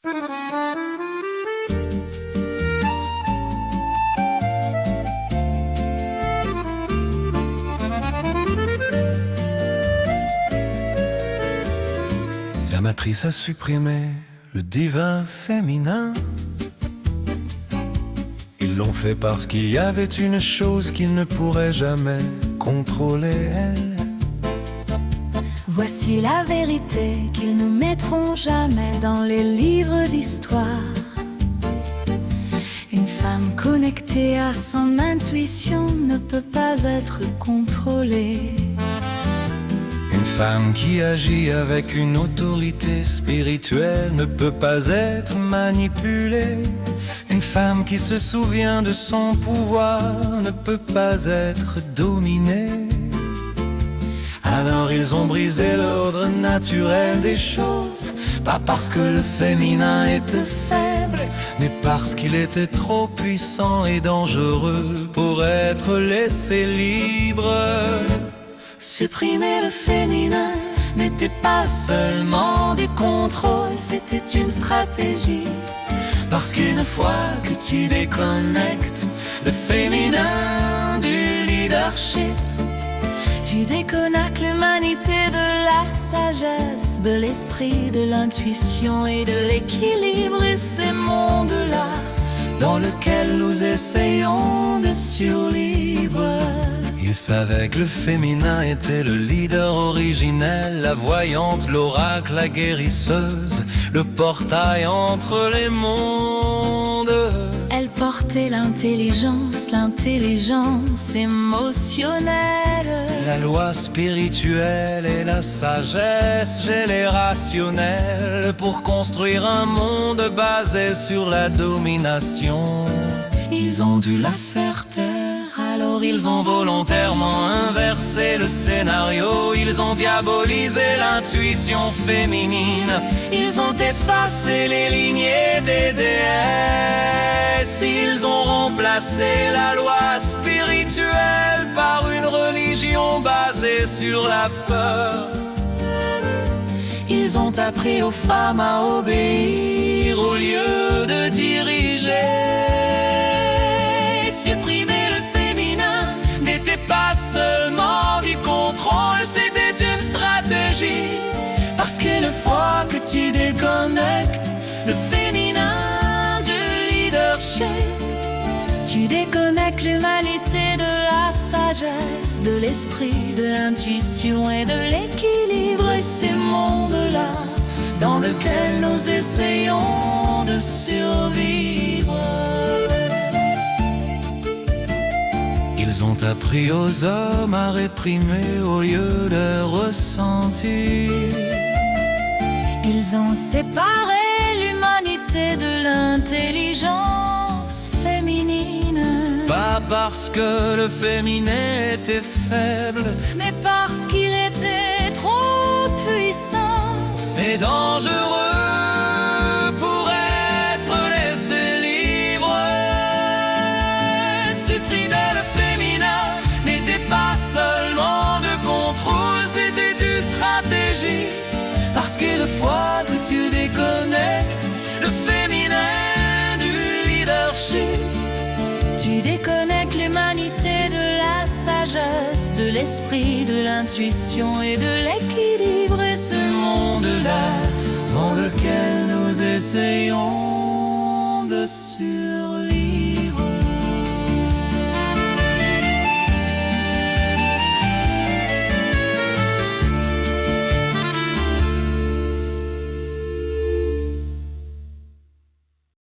La matrice a supprimé le divin féminin. Ils l'ont fait parce qu'il y avait une chose qu'ils ne pourraient jamais contrôler, elle. Voici la vérité qu'ils ne mettront jamais dans les livres d'histoire. Une femme connectée à son intuition ne peut pas être contrôlée. Une femme qui agit avec une autorité spirituelle ne peut pas être manipulée. Une femme qui se souvient de son pouvoir ne peut pas être dominée. Alors ils ont brisé l'ordre naturel des choses, pas parce que le féminin était faible, mais parce qu'il était trop puissant et dangereux pour être laissé libre. Supprimer le féminin n'était pas seulement du contrôle, c'était une stratégie. Parce qu'une fois que tu déconnectes le féminin du leadership, tu déconnectes l'humanité de la sagesse, de l'esprit, de l'intuition et de l'équilibre. Et ces mondes-là dans lesquels nous essayons de survivre. Ils savaient que le féminin était le leader originel, la voyante, l'oracle, la guérisseuse, le portail entre les mondes. Elle portait l'intelligence émotionnelle, la loi spirituelle et la sagesse générationnelle pour construire un monde basé sur la domination. Ils ont dû la faire taire. Alors ils ont volontairement inversé le scénario. Ils ont diabolisé l'intuition féminine. Ils ont effacé les lignées des déesses. Ils ont remplacé la loi spirituelle par une religion basée sur la peur. Ils ont appris aux femmes à obéir au lieu de diriger. Supprimer n'était pas seulement du contrôle, c'était une stratégie. Parce qu'une fois que tu déconnectes le féminin du leadership, tu déconnectes l'humanité de la sagesse, de l'esprit, de l'intuition et de l'équilibre. Et ces mondes-là dans lesquels nous essayons de survivre. Ils ont appris aux hommes à réprimer au lieu de ressentir. Ils ont séparé l'humanité de l'intelligence féminine. Pas parce que le féminin était faible, mais parce qu'il était trop puissant et dangereux pour être laissé libre. Supprimer le féminin n'était pas seulement de contrôle, c'était une stratégie. Parce qu'une fois que tu déconnectes le féminin du leadership, tu déconnectes l'humanité de la sagesse, de l'esprit, de l'intuition et de l'équilibre. Et ce monde-là dans lequel nous essayons de survivre.